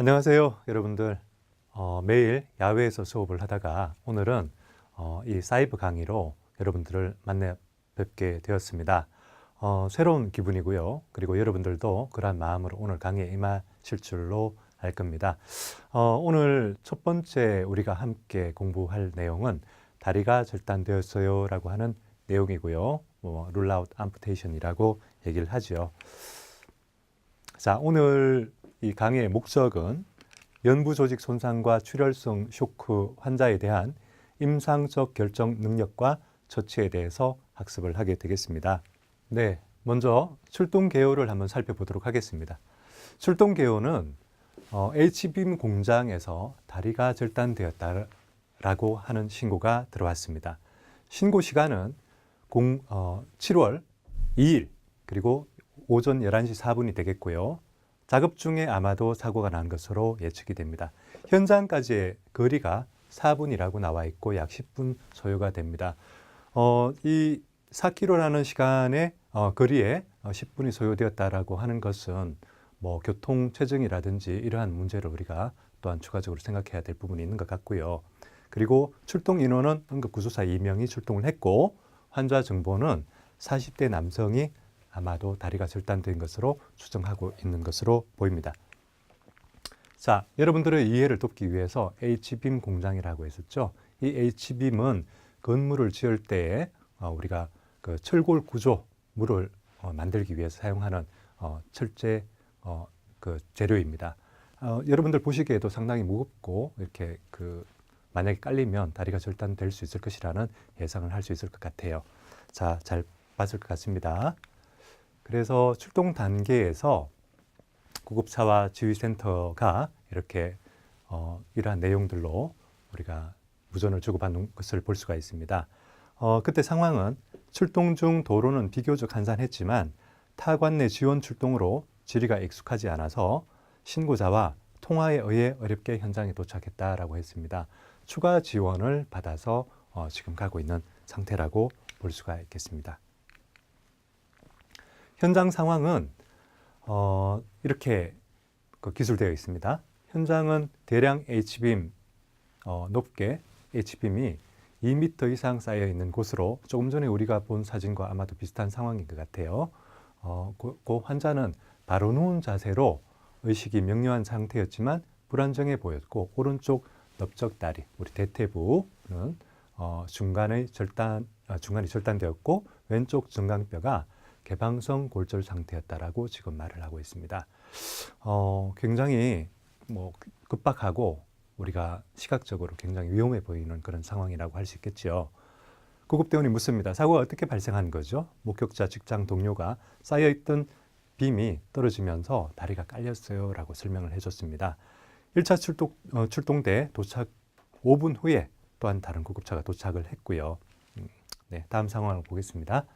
안녕하세요, 여러분들. 매일 야외에서 수업을 하다가 오늘은 이 사이버 강의로 여러분들을 만나 뵙게 되었습니다. 새로운 기분이고요. 그리고 여러분들도 그러한 마음으로 오늘 강의에 임하실 줄로 알 겁니다. 오늘 첫 번째 우리가 함께 공부할 내용은 다리가 절단되었어요 라고 하는 내용이고요. 룰아웃 암푸테이션이라고 얘기를 하죠. 자, 오늘 이 강의의 목적은 연부 조직 손상과 출혈성 쇼크 환자에 대한 임상적 결정 능력과 처치에 대해서 학습을 하게 되겠습니다. 네, 먼저 출동 개요를 한번 살펴보도록 하겠습니다. 출동 개요는 H빔 공장에서 다리가 절단되었다라고 하는 신고가 들어왔습니다. 신고 시간은 7월 2일 그리고 오전 11시 4분이 되겠고요. 작업 중에 아마도 사고가 난 것으로 예측이 됩니다. 현장까지의 거리가 4분이라고 나와 있고 약 10분 소요가 됩니다. 이 4km라는 시간의 거리에 10분이 소요되었다라고 하는 것은 교통 체증이라든지 이러한 문제를 우리가 또한 추가적으로 생각해야 될 부분이 있는 것 같고요. 그리고 출동 인원은 응급구조사 2명이 출동을 했고 환자 정보는 40대 남성이 아마도 다리가 절단된 것으로 추정하고 있는 것으로 보입니다. 자, 여러분들의 이해를 돕기 위해서 H빔 공장이라고 했었죠. 이 H빔은 건물을 지을 때에 우리가 그 철골 구조물을 만들기 위해서 사용하는 철제 그 재료입니다. 여러분들 보시기에도 상당히 무겁고 이렇게 만약에 깔리면 다리가 절단될 수 있을 것이라는 예상을 할 수 있을 것 같아요. 자, 잘 봤을 것 같습니다. 그래서 출동 단계에서 구급차와 지휘센터가 이렇게 이러한 내용들로 우리가 무전을 주고받는 것을 볼 수가 있습니다. 그때 상황은 출동 중 도로는 비교적 한산했지만 타관 내 지원 출동으로 지리가 익숙하지 않아서 신고자와 통화에 의해 어렵게 현장에 도착했다라고 했습니다. 추가 지원을 받아서 지금 가고 있는 상태라고 볼 수가 있겠습니다. 현장 상황은 이렇게 기술되어 있습니다. 현장은 대량 H빔, 높게 H빔이 2m 이상 쌓여 있는 곳으로 조금 전에 우리가 본 사진과 아마도 비슷한 상황인 것 같아요. 그 환자는 바로 누운 자세로 의식이 명료한 상태였지만 불안정해 보였고 오른쪽 넓적 다리, 우리 대퇴부는 중간이 절단되었고 왼쪽 정강뼈가 개방성 골절 상태였다라고 지금 말을 하고 있습니다. 굉장히 급박하고 우리가 시각적으로 굉장히 위험해 보이는 그런 상황이라고 할 수 있겠죠. 구급대원이 묻습니다. 사고가 어떻게 발생한 거죠? 목격자 직장 동료가 쌓여있던 빔이 떨어지면서 다리가 깔렸어요 라고 설명을 해줬습니다. 1차 출동대 도착 5분 후에 또한 다른 구급차가 도착을 했고요. 네, 다음 상황을 보겠습니다.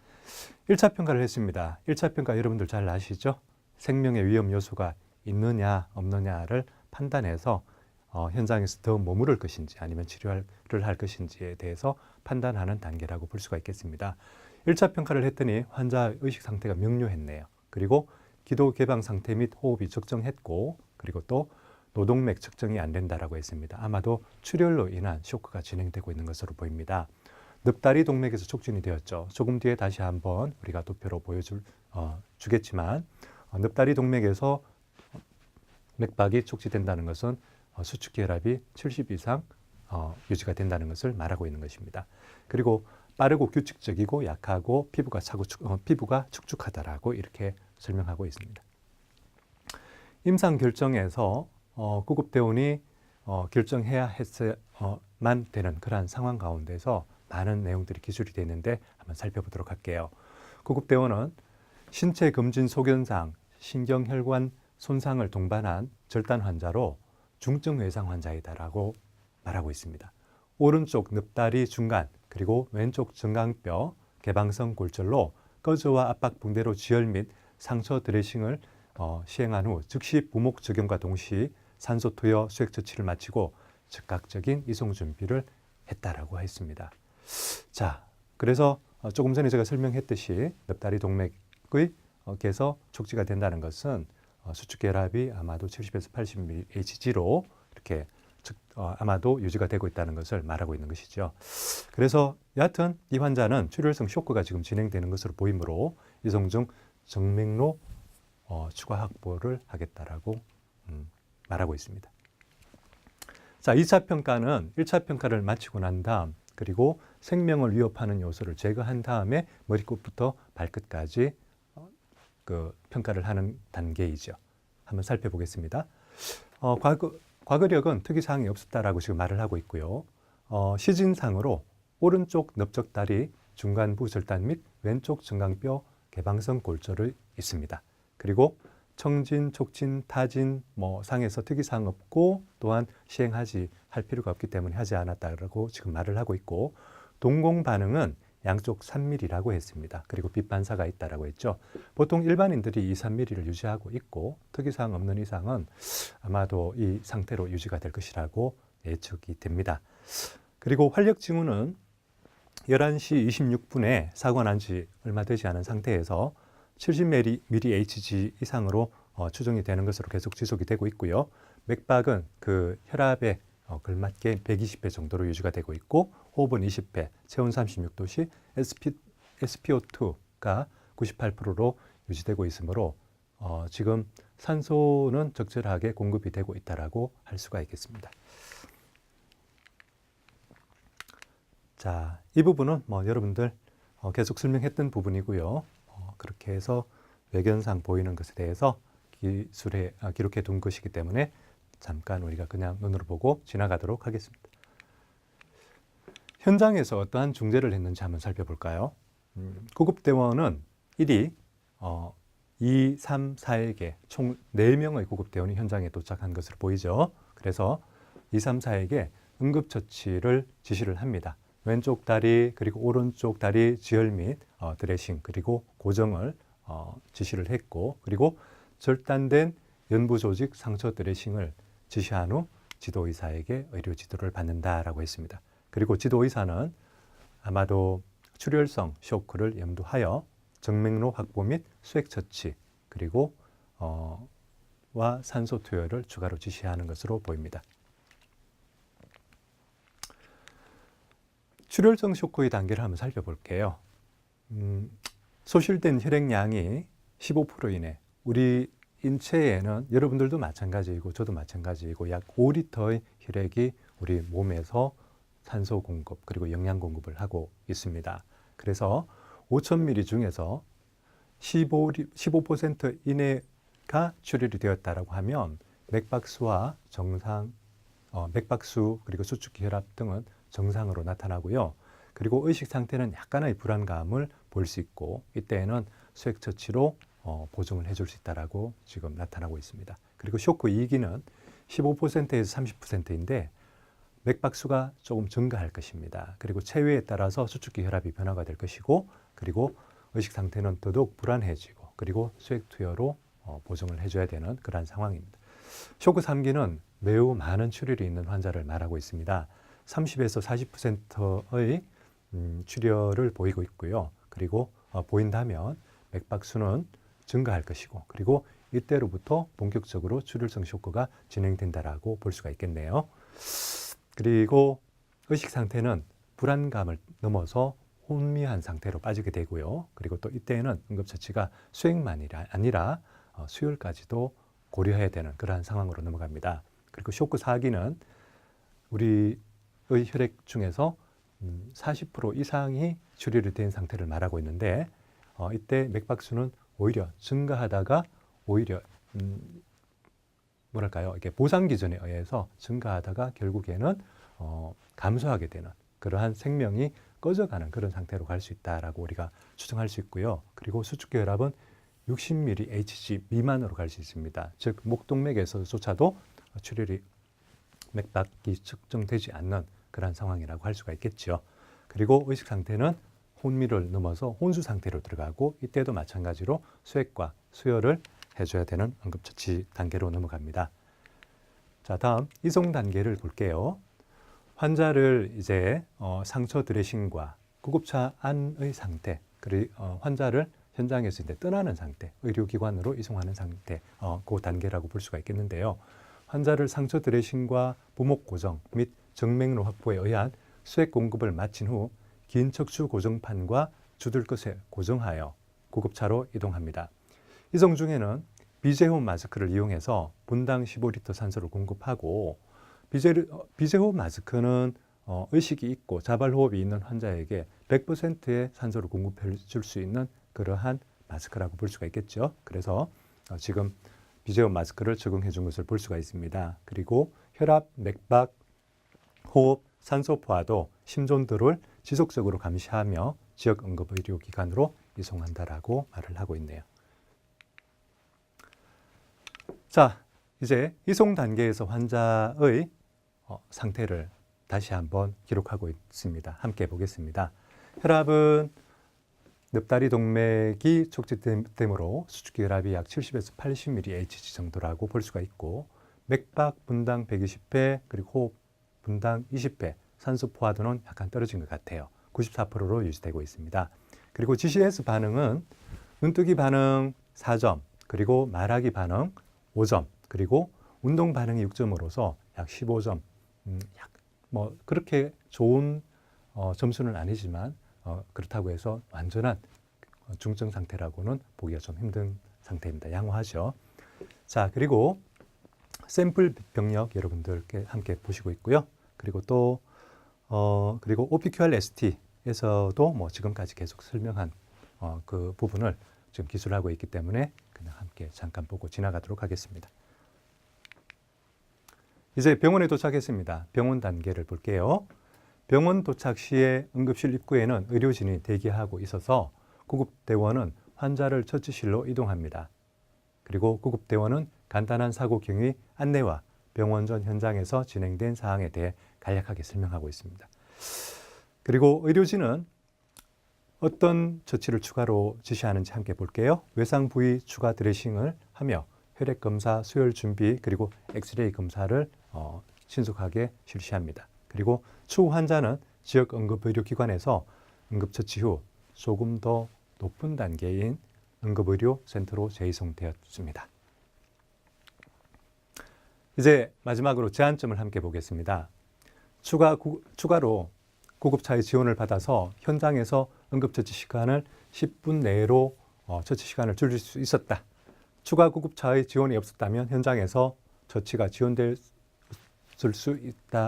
1차 평가를 했습니다. 1차 평가 여러분들 잘 아시죠? 생명의 위험 요소가 있느냐 없느냐를 판단해서 현장에서 더 머무를 것인지 아니면 치료를 할 것인지에 대해서 판단하는 단계라고 볼 수가 있겠습니다. 1차 평가를 했더니 환자 의식 상태가 명료했네요. 그리고 기도 개방 상태 및 호흡이 적정했고 그리고 또 노동맥 측정이 안 된다라고 했습니다. 아마도 출혈로 인한 쇼크가 진행되고 있는 것으로 보입니다. 늑다리 동맥에서 촉진이 되었죠. 조금 뒤에 다시 한번 우리가 도표로 보여주겠지만 늑다리 동맥에서 맥박이 촉진된다는 것은 수축기 혈압이 70 이상 유지가 된다는 것을 말하고 있는 것입니다. 그리고 빠르고 규칙적이고 약하고 피부가 축축하다라고 이렇게 설명하고 있습니다. 임상 결정에서 구급대원이 결정해야 했어야만 되는 그러한 상황 가운데서 많은 내용들이 기술이 되어 있는데 한번 살펴보도록 할게요. 구급대원은 신체 검진 소견상 신경혈관 손상을 동반한 절단 환자로 중증 외상 환자이다라고 말하고 있습니다. 오른쪽 늑다리 중간 그리고 왼쪽 정강뼈 개방성 골절로 거즈와 압박 붕대로 지혈 및 상처 드레싱을 시행한 후 즉시 부목 적용과 동시에 산소 투여 수액 처치를 마치고 즉각적인 이송 준비를 했다라고 했습니다. 자, 그래서 조금 전에 제가 설명했듯이 납다리 동맥의 에서 촉지가 된다는 것은 수축 혈압이 아마도 70에서 80mHg로 이렇게 아마도 유지가 되고 있다는 것을 말하고 있는 것이죠. 그래서 여하튼 이 환자는 출혈성 쇼크가 지금 진행되는 것으로 보이므로 이송 중 정맥로 추가 확보를 하겠다라고 말하고 있습니다. 자, 2차 평가는 1차 평가를 마치고 난 다음 그리고 생명을 위협하는 요소를 제거한 다음에 머리끝부터 발끝까지 평가를 하는 단계이죠. 한번 살펴보겠습니다. 과거력은 특이사항이 없었다라고 지금 말을 하고 있고요. 시진상으로 오른쪽 넓적다리 중간부 절단 및 왼쪽 정강뼈 개방성 골절이 있습니다. 그리고 청진, 촉진, 타진 상에서 특이사항 없고 또한 시행할 필요가 없기 때문에 하지 않았다라고 지금 말을 하고 있고 동공 반응은 양쪽 3mm라고 했습니다. 그리고 빛반사가 있다라고 했죠. 보통 일반인들이 2, 3mm를 유지하고 있고 특이사항 없는 이상은 아마도 이 상태로 유지가 될 것이라고 예측이 됩니다. 그리고 활력 징후는 11시 26분에 사고가 난 지 얼마 되지 않은 상태에서 70mHg 이상으로 추정이 되는 것으로 계속 지속이 되고 있고요. 맥박은 그 혈압에 걸맞게 120배 정도로 유지가 되고 있고 호흡은 20배, 체온 36도시, SpO2가 98%로 유지되고 있으므로 지금 산소는 적절하게 공급이 되고 있다라고 할 수가 있겠습니다. 자, 이 부분은 여러분들 계속 설명했던 부분이고요. 그렇게 해서 외견상 보이는 것에 대해서 기록해 둔 것이기 때문에 잠깐 우리가 그냥 눈으로 보고 지나가도록 하겠습니다. 현장에서 어떠한 중재를 했는지 한번 살펴볼까요? 구급대원은 1위 2, 3, 4에게 총 4명의 구급대원이 현장에 도착한 것으로 보이죠. 그래서 2, 3, 4에게 응급처치를 지시를 합니다. 왼쪽 다리 그리고 오른쪽 다리 지혈 및 드레싱 그리고 고정을 지시를 했고 그리고 절단된 연부 조직 상처 드레싱을 지시한 후 지도의사에게 의료 지도를 받는다라고 했습니다. 그리고 지도의사는 아마도 출혈성 쇼크를 염두하여 정맥로 확보 및 수액 처치 그리고 와 산소 투여를 추가로 지시하는 것으로 보입니다. 출혈성 쇼크의 단계를 한번 살펴볼게요. 소실된 혈액량이 15% 이내 우리 인체에는 여러분들도 마찬가지이고 저도 마찬가지이고 약 5리터의 혈액이 우리 몸에서 산소 공급 그리고 영양 공급을 하고 있습니다. 그래서 5,000ml 중에서 15% 이내가 출혈이 되었다라고 하면 맥박수와 맥박수 그리고 수축기 혈압 등은 정상으로 나타나고요. 그리고 의식 상태는 약간의 불안감을 볼 수 있고 이때에는 수액 처치로 보정을 해줄 수 있다라고 지금 나타나고 있습니다. 그리고 쇼크 2기는 15%에서 30%인데 맥박수가 조금 증가할 것입니다. 그리고 체외에 따라서 수축기 혈압이 변화가 될 것이고 그리고 의식 상태는 더더욱 불안해지고 그리고 수액 투여로 보정을 해줘야 되는 그런 상황입니다. 쇼크 3기는 매우 많은 출혈이 있는 환자를 말하고 있습니다. 30에서 40%의 출혈을 보이고 있고요. 그리고 보인다면 맥박수는 증가할 것이고 그리고 이때로부터 본격적으로 출혈성 쇼크가 진행된다라고 볼 수가 있겠네요. 그리고 의식 상태는 불안감을 넘어서 혼미한 상태로 빠지게 되고요. 그리고 또 이때에는 응급처치가 수액만이 아니라 수혈까지도 고려해야 되는 그러한 상황으로 넘어갑니다. 그리고 쇼크 4기는 우리의 혈액 중에서 40% 이상이 출혈이 된 상태를 말하고 있는데 이때 맥박수는 오히려 증가하다가 오히려 이게 보상 기준에 의해서 증가하다가 결국에는 감소하게 되는 그러한 생명이 꺼져가는 그런 상태로 갈 수 있다라고 우리가 추정할 수 있고요. 그리고 수축기 혈압은 60mHg 미만으로 갈 수 있습니다. 즉 목동맥에서조차도 출혈이 맥박이 측정되지 않는 그런 상황이라고 할 수가 있겠죠. 그리고 의식 상태는 혼미를 넘어서 혼수 상태로 들어가고 이때도 마찬가지로 수액과 수혈을 해줘야 되는 응급처치 단계로 넘어갑니다. 자, 다음 이송 단계를 볼게요. 환자를 이제 상처 드레싱과 구급차 안의 상태, 그리고 환자를 현장에서 이제 떠나는 상태, 의료기관으로 이송하는 상태, 그 단계라고 볼 수가 있겠는데요. 환자를 상처 드레싱과 부목 고정 및 정맥류 확보에 의한 수액 공급을 마친 후 긴 척추 고정판과 주들것에 고정하여 구급차로 이동합니다. 이송 중에는 비제호흡 마스크를 이용해서 분당 15리터 산소를 공급하고 비제호흡 마스크는 의식이 있고 자발호흡이 있는 환자에게 100%의 산소를 공급해 줄 수 있는 그러한 마스크라고 볼 수가 있겠죠. 그래서 지금 비제호흡 마스크를 적용해 준 것을 볼 수가 있습니다. 그리고 혈압, 맥박, 호흡, 산소 포화도, 심전도를 지속적으로 감시하며 지역 응급의료기관으로 이송한다라고 말을 하고 있네요. 자, 이제 이송 단계에서 환자의 상태를 다시 한번 기록하고 있습니다. 함께 보겠습니다. 혈압은 늪다리 동맥이 촉진됨으로 수축기 혈압이 약 70에서 80mHg 정도라고 볼 수가 있고, 맥박 분당 120배, 그리고 호흡 분당 20배, 산소 포화도는 약간 떨어진 것 같아요. 94%로 유지되고 있습니다. 그리고 GCS 반응은 눈뜨기 반응 4점, 그리고 말하기 반응 5점, 그리고 운동 반응이 6점으로서 약 15점, 그렇게 좋은 점수는 아니지만 그렇다고 해서 완전한 중증 상태라고는 보기가 좀 힘든 상태입니다. 양호하죠. 자, 그리고 샘플 병력 여러분들께 함께 보시고 있고요. 그리고 또 그리고 OPQR-ST에서도 지금까지 계속 설명한 그 부분을 지금 기술하고 있기 때문에 그냥 함께 잠깐 보고 지나가도록 하겠습니다. 이제 병원에 도착했습니다. 병원 단계를 볼게요. 병원 도착 시에 응급실 입구에는 의료진이 대기하고 있어서 구급대원은 환자를 처치실로 이동합니다. 그리고 구급대원은 간단한 사고 경위 안내와 병원 전 현장에서 진행된 사항에 대해 간략하게 설명하고 있습니다. 그리고 의료진은 어떤 처치를 추가로 지시하는지 함께 볼게요. 외상 부위 추가 드레싱을 하며 혈액 검사, 수혈 준비, 그리고 엑스레이 검사를 신속하게 실시합니다. 그리고 추후 환자는 지역 응급의료기관에서 응급처치 후 조금 더 높은 단계인 응급의료센터로 재이송되었습니다. 이제 마지막으로 제한점을 함께 보겠습니다. 추가로 구급차의 지원을 받아서 현장에서 응급처치 시간을 10분 내로 처치 시간을 줄일 수 있었다. 추가 구급차의 지원이 없었다면 현장에서 처치가 지연될 수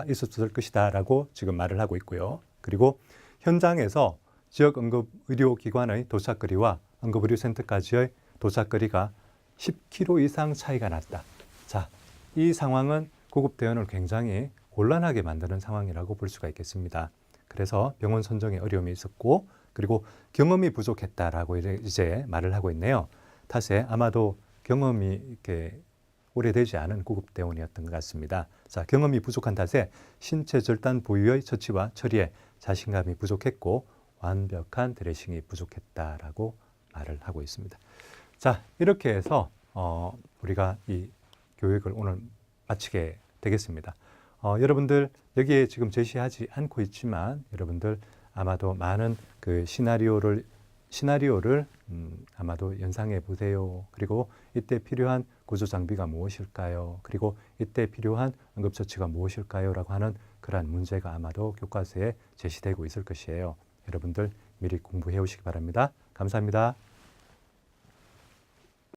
있었을 것이다 라고 지금 말을 하고 있고요. 그리고 현장에서 지역 응급의료기관의 도착거리와 응급의료센터까지의 도착거리가 10km 이상 차이가 났다. 자, 이 상황은 구급대원을 굉장히 곤란하게 만드는 상황이라고 볼 수가 있겠습니다. 그래서 병원 선정에 어려움이 있었고, 그리고 경험이 부족했다라고 이제 말을 하고 있네요. 탓에 아마도 경험이 이렇게 오래되지 않은 구급대원이었던 것 같습니다. 자, 경험이 부족한 탓에 신체 절단 부위의 처치와 처리에 자신감이 부족했고 완벽한 드레싱이 부족했다라고 말을 하고 있습니다. 자, 이렇게 해서 우리가 이 교육을 오늘 마치게 되겠습니다. 여러분들 여기에 지금 제시하지 않고 있지만 여러분들 아마도 많은 그 시나리오를 아마도 연상해 보세요. 그리고 이때 필요한 구조 장비가 무엇일까요? 그리고 이때 필요한 응급처치가 무엇일까요? 라고 하는 그러한 문제가 아마도 교과서에 제시되고 있을 것이에요. 여러분들 미리 공부해 오시기 바랍니다. 감사합니다.